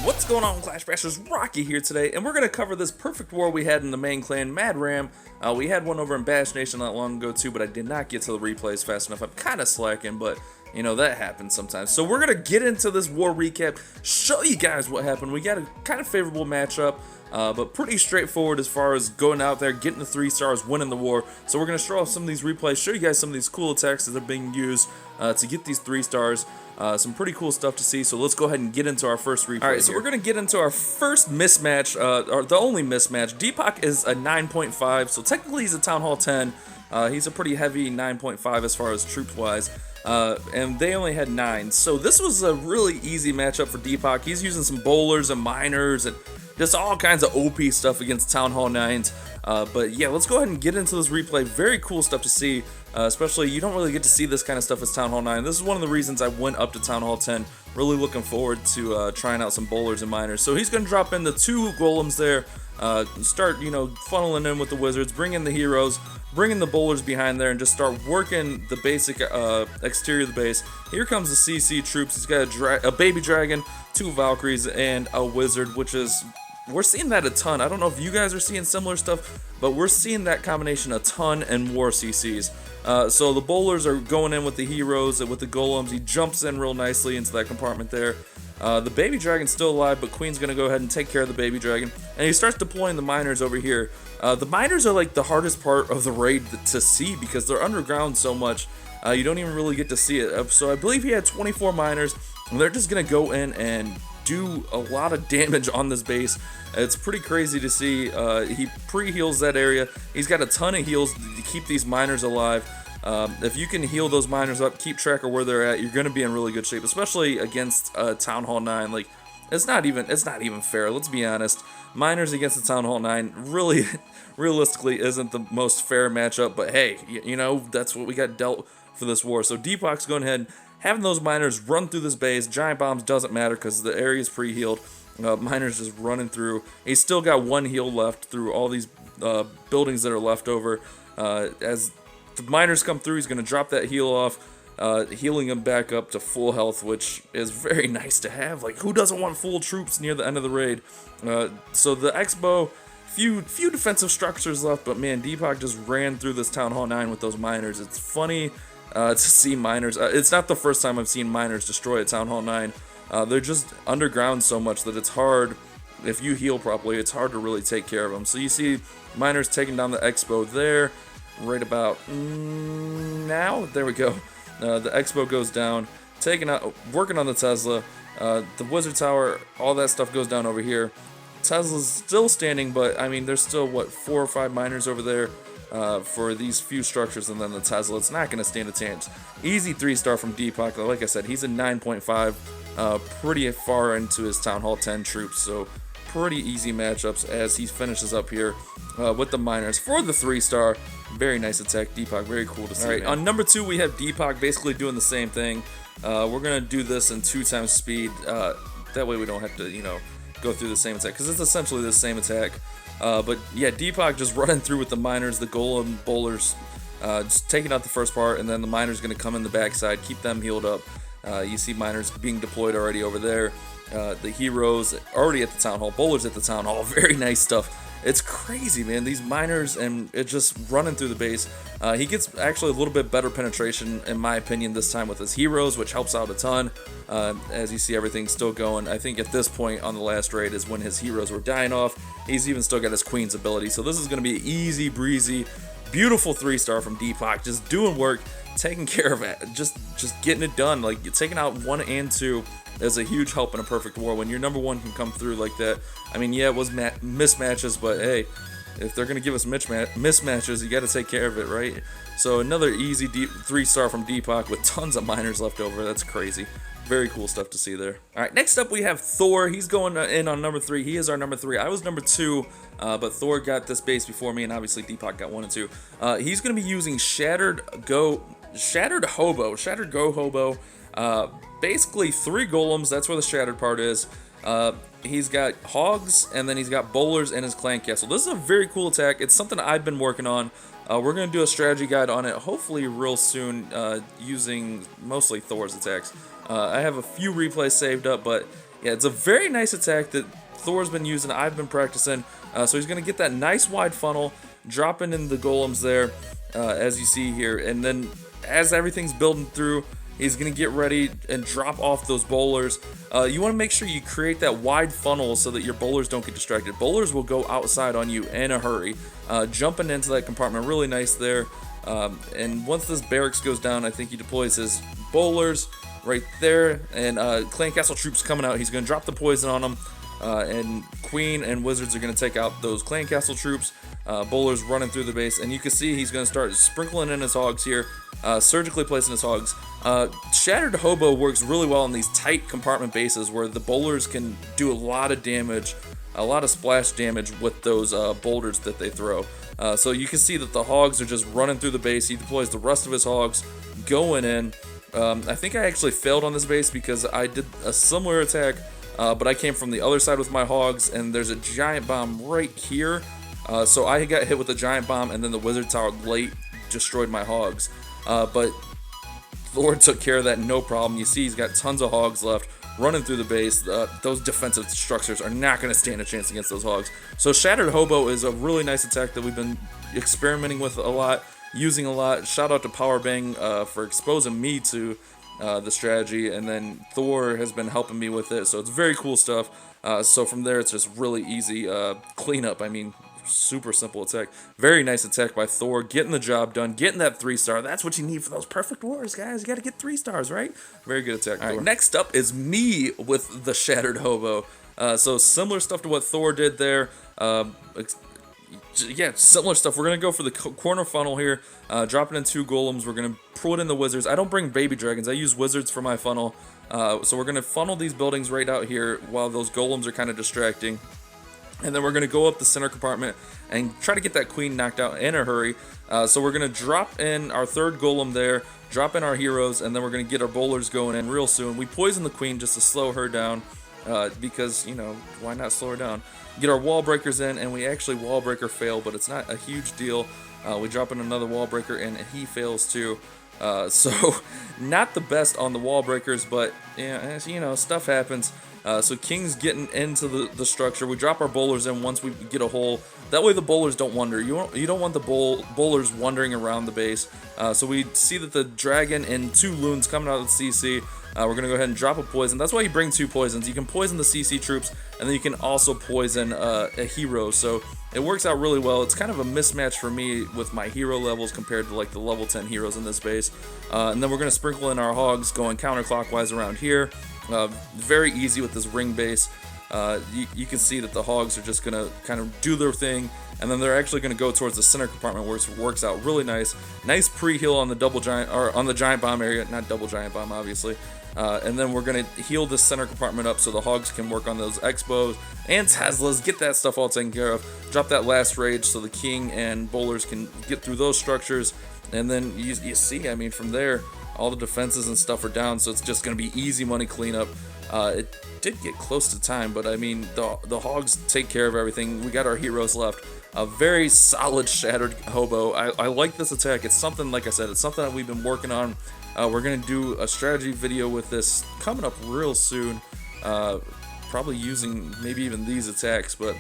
What's going on, Clash Bashers? Rocky here today, and we're going to cover this perfect war we had in the main clan, Mad Ram. We had one over in Bash Nation not long ago too, but I did not get to the replays fast enough. I'm kind of slacking, but you know, that happens sometimes. So we're going to get into this war recap, show you guys what happened. We got a kind of favorable matchup, but pretty straightforward as far as going out there, getting the 3 stars, winning the war. So we're going to show off some of these replays, show you guys some of these cool attacks that are being used to get these 3 stars. Some pretty cool stuff to see, so let's go ahead and get into our first replay. Alright, so we're going to get into our first mismatch, or the only mismatch. Deepak is a 9.5, so technically he's a Town Hall 10. He's a pretty heavy 9.5 as far as troops-wise, and they only had 9. So this was a really easy matchup for Deepak. He's using some bowlers and miners and just all kinds of OP stuff against Town Hall 9s. But yeah, let's go ahead and get into this replay. Very cool stuff to see, especially you don't really get to see this kind of stuff as Town Hall 9. This is one of the reasons I went up to Town Hall 10. Really looking forward to trying out some bowlers and miners. So he's going to drop in the 2 golems there, start, you know, funneling in with the wizards, bring in the heroes, bring in the bowlers behind there, and just start working the basic exterior of the base. Here comes the CC troops. He's got a baby dragon, 2 Valkyries, and a wizard, which is... we're seeing that a ton. I don't know if you guys are seeing similar stuff, but we're seeing that combination a ton and more CCs. So the bowlers are going in with the heroes and with the golems. He jumps in real nicely into that compartment there. The baby dragon's still alive, but Queen's going to go ahead and take care of the baby dragon. And he starts deploying the miners over here. The miners are like the hardest part of the raid to see because they're underground so much. You don't even really get to see it. So I believe he had 24 miners, and they're just going to go in and do a lot of damage on this base. It's pretty crazy to see. He pre-heals that area. He's got a ton of heals to keep these miners alive. If you can heal those miners up, keep track of where they're at, you're going to be in really good shape, especially against Town Hall 9. Like, it's not even fair. Let's be honest. Miners against the Town Hall 9 really, realistically, isn't the most fair matchup. But hey, you know, that's what we got dealt for this war. So Deepak's going ahead, having those miners run through this base. Giant bombs doesn't matter because the area is pre-healed. Miners just running through. He's still got 1 heal left through all these buildings that are left over. As the miners come through, he's going to drop that heal off, healing him back up to full health, which is very nice to have. Like, who doesn't want full troops near the end of the raid? So the Expo, few defensive structures left, but man, Deepak just ran through this Town Hall 9 with those miners. It's funny to see miners. It's not the first time I've seen miners destroy a Town Hall 9. They're just underground so much that it's hard, if you heal properly, it's hard to really take care of them. So you see miners taking down the Expo there, right about now. There we go. The Expo goes down, taking out, working on the Tesla. The Wizard Tower, all that stuff goes down over here. Tesla's still standing, but I mean, there's still, what, 4 or 5 miners over there for these few structures, and then the Tesla. It's not going to stand a chance. Easy 3-star from Deepak. Like I said, he's a 9.5, pretty far into his Town Hall 10 troops, so pretty easy matchups as he finishes up here with the miners for the 3-star. Very nice attack, Deepak. Very cool to see. All right, on number 2, we have Deepak basically doing the same thing. We're going to do this in 2 times speed. That way we don't have to, you know, go through the same attack, because it's essentially the same attack. But yeah, Deepak just running through with the miners, the golem bowlers, just taking out the first part, and then the miners going to come in the backside, keep them healed up. You see miners being deployed already over there. The heroes already at the Town Hall, bowlers at the Town Hall. Very nice stuff. It's crazy, man. These miners and it just running through the base. He gets actually a little bit better penetration, in my opinion, this time with his heroes, which helps out a ton. As you see, everything's still going. I think at this point on the last raid is when his heroes were dying off. He's even still got his Queen's ability. So this is going to be easy breezy, beautiful 3-star from Deepak. Just doing work, taking care of it, just getting it done. Like, taking out 1 and 2 is a huge help in a perfect war when your number 1 can come through like that. I mean, yeah, it was mismatches, but hey, if they're going to give us mismatches, you got to take care of it, right? So another easy 3-star from Deepak with tons of miners left over. That's crazy. Very cool stuff to see there. All right, next up we have Thor. He's going in on number 3. He is our number 3. I was number 2, but Thor got this base before me, and obviously Deepak got 1 and 2. He's going to be using Shattered Hobo. Basically 3 golems. That's where the shattered part is. He's got hogs, and then he's got bowlers and his clan castle. This is a very cool attack. It's something I've been working on We're going to do a strategy guide on it, hopefully real soon, using mostly Thor's attacks. I have a few replays saved up, but yeah, it's a very nice attack that Thor's been using, I've been practicing. So he's going to get that nice wide funnel, dropping in the golems there, as you see here, and then as everything's building through, he's going to get ready and drop off those bowlers. You want to make sure you create that wide funnel so that your bowlers don't get distracted. Bowlers will go outside on you in a hurry. Jumping into that compartment, really nice there. And once this barracks goes down, I think he deploys his bowlers right there. And Clan Castle troops coming out, he's going to drop the poison on them. And Queen and Wizards are going to take out those Clan Castle troops. Bowlers running through the base, and you can see he's going to start sprinkling in his hogs here, surgically placing his hogs. Shattered Hobo works really well in these tight compartment bases where the bowlers can do a lot of damage, a lot of splash damage with those boulders that they throw. So you can see that the hogs are just running through the base. He deploys the rest of his hogs, going in. I think I actually failed on this base because I did a similar attack, but I came from the other side with my hogs, and there's a giant bomb right here. So I got hit with a giant bomb, and then the wizard tower late destroyed my hogs. But Thor took care of that, no problem. You see he's got tons of hogs left running through the base. Those defensive structures are not going to stand a chance against those hogs. So Shattered Hobo is a really nice attack that we've been experimenting with a lot, using a lot. Shout out to Powerbang for exposing me to the strategy, and then Thor has been helping me with it. So it's very cool stuff. So from there, it's just really easy cleanup. I mean, super simple attack. Very nice attack by Thor, getting the job done, getting that 3-star. That's what you need for those perfect wars, guys. You got to get 3 stars, right? Very good attack. All right, next up is me with the Shattered Hobo. So similar stuff to what Thor did there. Yeah, similar stuff. We're going to go for the corner funnel here, dropping in 2 golems. We're going to pull it in the wizards. I don't bring baby dragons. I use wizards for my funnel. So we're going to funnel these buildings right out here while those golems are kind of distracting. And then we're going to go up the center compartment and try to get that queen knocked out in a hurry. So we're going to drop in our 3rd golem there, drop in our heroes, and then we're going to get our bowlers going in real soon. We poison the queen just to slow her down because, you know, why not slow her down? Get our wall breakers in, and we actually wall breaker fail, but it's not a huge deal. We drop in another wall breaker, and he fails too. So not the best on the wall breakers, but yeah, you know, stuff happens. So King's getting into the structure. We drop our bowlers in once we get a hole. That way the bowlers don't wander. You don't want the bowlers wandering around the base. So we see that the dragon and 2 loons coming out of the CC. We're going to go ahead and drop a poison. That's why you bring 2 poisons. You can poison the CC troops, and then you can also poison a hero. So it works out really well. It's kind of a mismatch for me with my hero levels compared to like the level 10 heroes in this base. And then we're going to sprinkle in our hogs going counterclockwise around here. Very easy with this ring base. You can see that the hogs are just going to kind of do their thing, and then they're actually going to go towards the center compartment where it works out really nice. Nice pre-heal on the double giant, or on the giant bomb area, not double giant bomb obviously. And then we're going to heal this center compartment up so the hogs can work on those Expos and Teslas, get that stuff all taken care of. Drop that last rage so the king and bowlers can get through those structures. And then you see, I mean, from there, all the defenses and stuff are down, so it's just going to be easy money cleanup. It did get close to time, but I mean, the hogs take care of everything. We got our heroes left. A very solid Shattered Hobo. I like this attack. It's something, like I said, it's something that we've been working on. We're going to do a strategy video with this coming up real soon. Probably using maybe even these attacks, but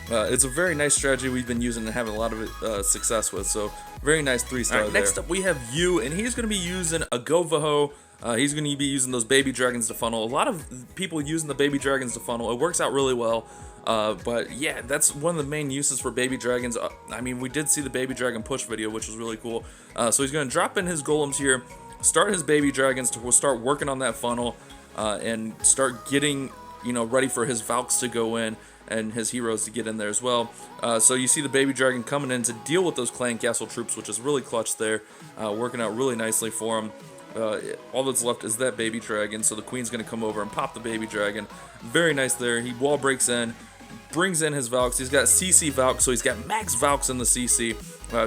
it's a very nice strategy we've been using and having a lot of success with. So very nice 3-star there. Next up we have Yu, and he's going to be using a GoVaHo. He's going to be using those baby dragons to funnel. A lot of people using the baby dragons to funnel. It works out really well. But yeah, that's one of the main uses for baby dragons. I mean, we did see the baby dragon push video, which was really cool. So he's going to drop in his golems here, start his baby dragons to start working on that funnel, and start getting, you know, ready for his Valks to go in and his heroes to get in there as well. So you see the baby dragon coming in to deal with those Clan Castle troops, which is really clutch there, working out really nicely for him. All that's left is that baby dragon, so the queen's going to come over and pop the baby dragon. Very nice there. He wall breaks in, brings in his Valks. He's got CC Valks, so he's got max Valks in the CC.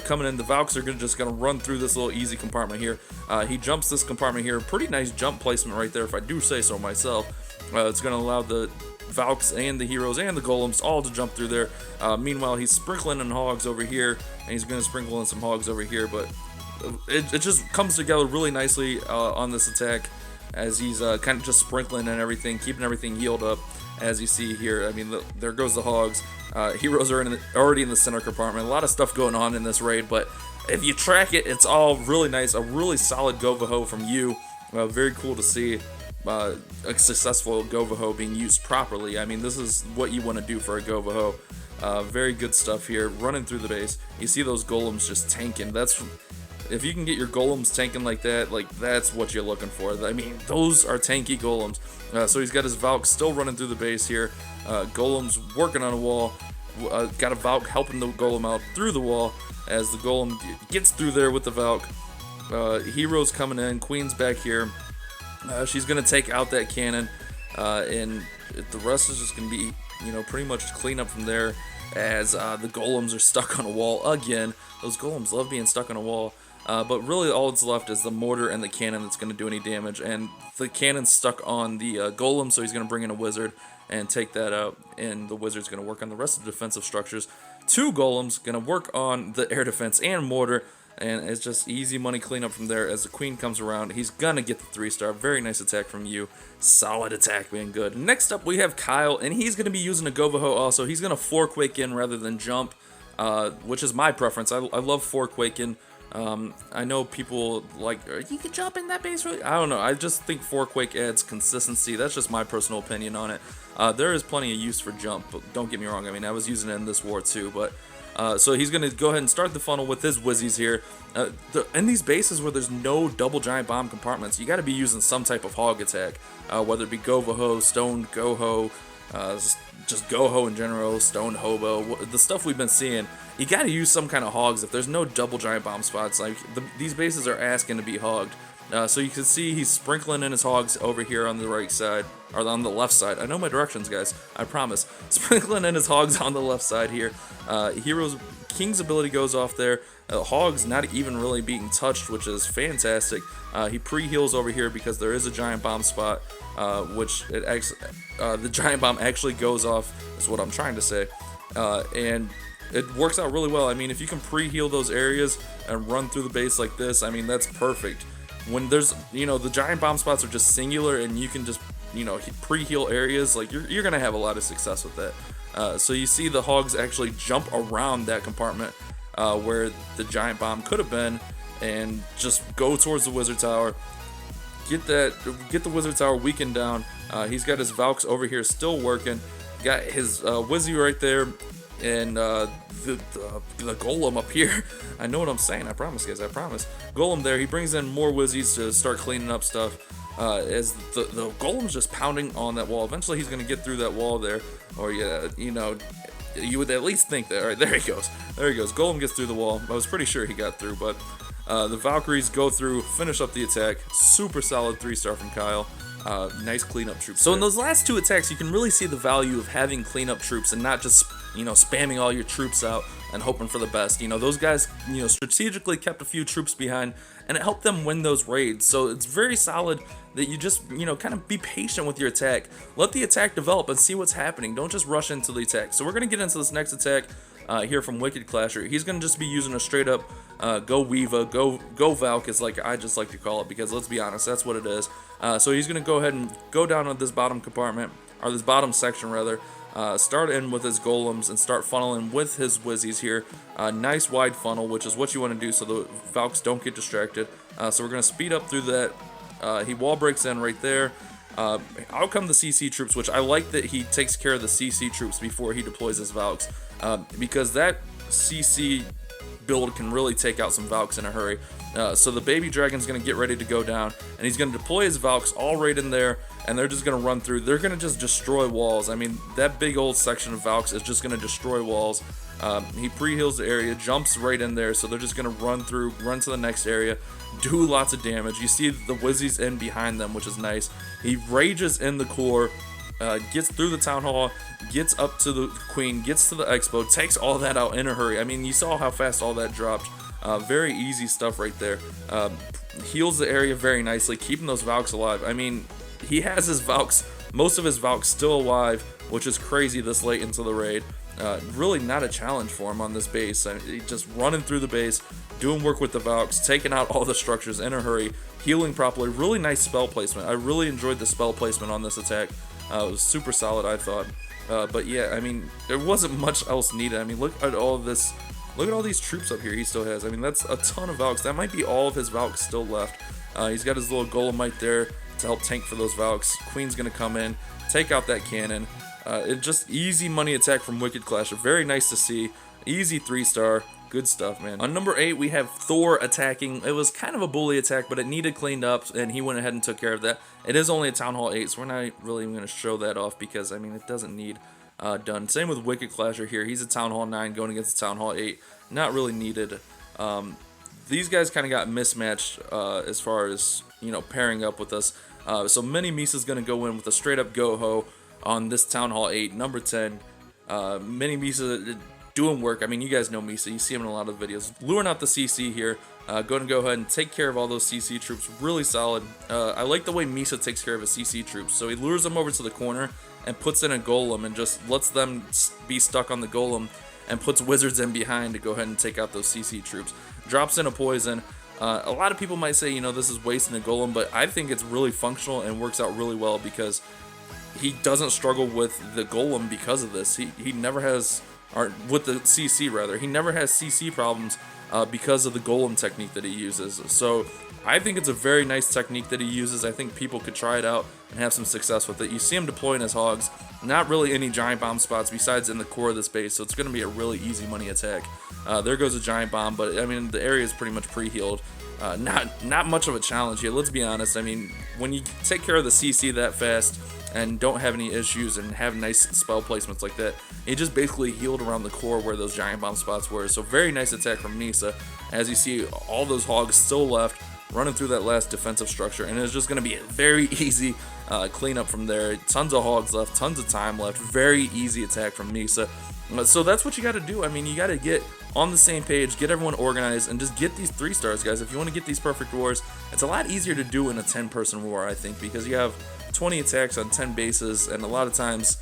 Coming in, the Valks are just going to run through this little easy compartment here. He jumps this compartment here. Pretty nice jump placement right there, if I do say so myself. It's going to allow the Valks and the heroes and the golems all to jump through there. Meanwhile, he's sprinkling in hogs over here, and he's going to sprinkle in some hogs over here, but it just comes together really nicely on this attack, as he's kind of just sprinkling and everything, keeping everything healed up. As you see here, I mean, there goes the hogs. Heroes are already in the center compartment. A lot of stuff going on in this raid, but if you track it, it's all really nice. A really solid GoVaHo from you. Very cool to see a successful GoVaHo being used properly. I mean, this is what you want to do for a GoVaHo. Very good stuff here, running through the base. You see those golems just tanking. If you can get your golems tanking like that, that's what you're looking for. I mean, those are tanky golems. So he's got his Valk still running through the base here. Golems working on a wall. Got a Valk helping the golem out through the wall as the golem gets through there with the Valk. Heroes coming in. Queen's back here. She's going to take out that cannon. And the rest is just going to be, pretty much clean up from there, as the golems are stuck on a wall again. Those golems love being stuck on a wall. But really all that's left is the mortar and the cannon that's going to do any damage. And the cannon's stuck on the golem, so he's going to bring in a wizard and take that out. And the wizard's going to work on the rest of the defensive structures. 2 golems going to work on the air defense and mortar. And it's just easy money cleanup from there. As the queen comes around, he's going to get the 3-star. Very nice attack from you. Solid attack, being good. Next up, we have Kyle, and he's going to be using a GoVaHo also. He's going to 4-quake in rather than jump, which is my preference. I love 4-quake in. I know people like, you can jump in that base, really? I don't know. I just think 4-quake adds consistency. That's just my personal opinion on it. There is plenty of use for jump, but don't get me wrong. I mean, I was using it in this war too, but so he's going to go ahead and start the funnel with his Wizzies here. In these bases where there's no double giant bomb compartments, you got to be using some type of hog attack, whether it be GoVaHo, Stone GoHo, just GoHo in general, Stone Hobo, the stuff we've been seeing. You got to use some kind of hogs if there's no double giant bomb spots. Like these bases are asking to be hogged. So you can see he's sprinkling in his hogs over here on the right side, or on the left side. I know my directions, guys, I promise. Sprinkling in his hogs on the left side here. King's ability goes off there. Hogs not even really being touched, which is fantastic. He pre-heals over here because there is a giant bomb spot, which the giant bomb actually goes off, is what I'm trying to say. And it works out really well. I mean, if you can pre-heal those areas and run through the base like this, I mean, that's perfect. When there's, the giant bomb spots are just singular and you can just, pre-heal areas, like you're going to have a lot of success with that. So you see the hogs actually jump around that compartment where the giant bomb could have been, and just go towards the wizard tower. Get the wizard tower weakened down. He's got his Valks over here still working. Got his Wizzy right there, and the golem up here. I know what I'm saying, I promise, guys, I promise. Golem there, he brings in more Wizzies to start cleaning up stuff. As the golem's just pounding on that wall. Eventually he's going to get through that wall there, or you would at least think that. All right, there he goes. Golem gets through the wall. I was pretty sure he got through, but the Valkyries go through, finish up the attack. Super solid 3-star from Kyle. Nice cleanup troops. So in those last 2 attacks, you can really see the value of having cleanup troops and not just, spamming all your troops out and hoping for the best. Those guys, strategically kept a few troops behind, and it helped them win those raids. So it's very solid that you just, kind of be patient with your attack. Let the attack develop and see what's happening. Don't just rush into the attack. So we're going to get into this next attack here from Wicked Clasher. He's going to just be using a straight up go Weeva, go Valk, is like I just like to call it, because let's be honest, that's what it is. So he's going to go ahead and go down on this bottom compartment, or this bottom section rather. Start in with his golems and start funneling with his Wizzies here. Nice wide funnel, which is what you want to do so the Valks don't get distracted. So we're going to speed up through that. He wall breaks in right there. Out come the CC troops, which I like that he takes care of the CC troops before he deploys his Valks, because that CC build can really take out some Valks in a hurry. So the baby dragon's going to get ready to go down, and he's going to deploy his Valks all right in there, and they're just going to run through. They're going to just destroy walls. I mean, that big old section of Valks is just going to destroy walls. He pre-heals the area, jumps right in there, so they're just going to run through, run to the next area, do lots of damage. You see the Wizzies in behind them, which is nice. He rages in the core, gets through the town hall, gets up to the queen, gets to the expo, takes all that out in a hurry. I mean, you saw how fast all that dropped. Very easy stuff right there. Heals the area very nicely, keeping those Valks alive. I mean, he has his Valks Most of his Valks still alive, which is crazy this late into the raid. Really not a challenge for him on this base. I mean, he just running through the base, doing work with the Valks, taking out all the structures in a hurry, healing properly. Really nice spell placement. I really enjoyed the spell placement on this attack. It was super solid, I thought. But yeah, I mean, there wasn't much else needed. I mean, look at all this. Look at all these troops up here he still has. I mean, that's a ton of Valks. That might be all of his Valks still left. He's got his little Golemite there to help tank for those Valks. Queen's going to come in, take out that cannon. It's just easy money attack from Wicked Clasher. Very nice to see. Easy 3-star. Good stuff, man. On number 8, we have Thor attacking. It was kind of a bully attack, but it needed cleaned up, and he went ahead and took care of that. It is only a Town Hall 8, so we're not really even going to show that off because, I mean, it doesn't need done. Same with Wicked Clasher here. He's a Town Hall 9 going against a Town Hall 8. Not really needed. These guys kind of got mismatched as far as, you know, pairing up with us. So Mini Misa's going to go in with a straight-up GoVaHo on this Town Hall 8, number 10. Mini Misa doing work. I mean, you guys know Misa. You see him in a lot of videos. Luring out the CC here. Going to go ahead and take care of all those CC troops. Really solid. I like the way Misa takes care of his CC troops. So he lures them over to the corner and puts in a golem and just lets them be stuck on the golem and puts wizards in behind to go ahead and take out those CC troops. Drops in a poison. A lot of people might say, you know, this is wasting a golem, but I think it's really functional and works out really well because he doesn't struggle with the golem because of this. He never has, or with the CC rather, he never has CC problems because of the golem technique that he uses. So I think it's a very nice technique that he uses. I think people could try it out and have some success with it. You see him deploying his hogs. Not really any giant bomb spots besides in the core of this base, so it's going to be a really easy money attack. There goes a giant bomb, but I mean the area is pretty much pre-healed. Not much of a challenge here. Let's be honest. I mean, when you take care of the CC that fast and don't have any issues and have nice spell placements like that, he just basically healed around the core where those giant bomb spots were. So very nice attack from Misa. As you see, all those hogs still left, running through that last defensive structure, and it's just going to be a very easy cleanup from there. Tons of hogs left, tons of time left. Very easy attack from Misa. So that's what you got to do. I mean, you got to get on the same page, get everyone organized, and just get these 3-stars, guys. If you want to get these perfect wars, it's a lot easier to do in a 10-person war, I think, because you have 20 attacks on 10 bases, and a lot of times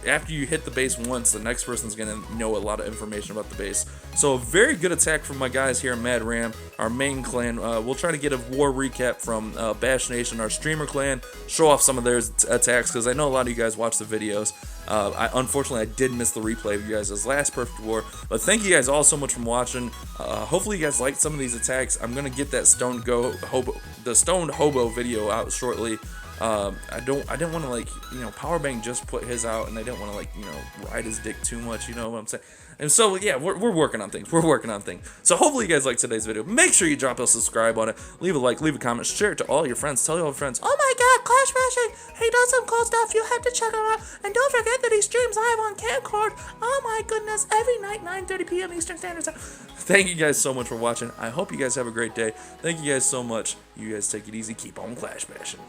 after you hit the base once, the next person's going to know a lot of information about the base. So a very good attack from my guys here in Mad Ram, our main clan. We'll try to get a war recap from Bash Nation, our streamer clan, show off some of their attacks, because I know a lot of you guys watch the videos. Unfortunately, I did miss the replay of you guys' last perfect war, but thank you guys all so much for watching. Hopefully you guys liked some of these attacks. I'm going to get that stoned Hobo video out shortly. I didn't want to, like, you know, Powerbang just put his out, and I didn't want to, like, you know, ride his dick too much, you know what I'm saying? And so, yeah, we're working on things. We're working on things. So hopefully you guys liked today's video. Make sure you drop a subscribe on it. Leave a like, leave a comment, share it to all your friends. Tell all your friends, oh my god, Clash Bashing, he does some cool stuff. You have to check him out. And don't forget that he streams live on Camcord. Oh my goodness, every night, 9:30 p.m. Eastern Standard Time. Thank you guys so much for watching. I hope you guys have a great day. Thank you guys so much. You guys take it easy. Keep on Clash Bashing.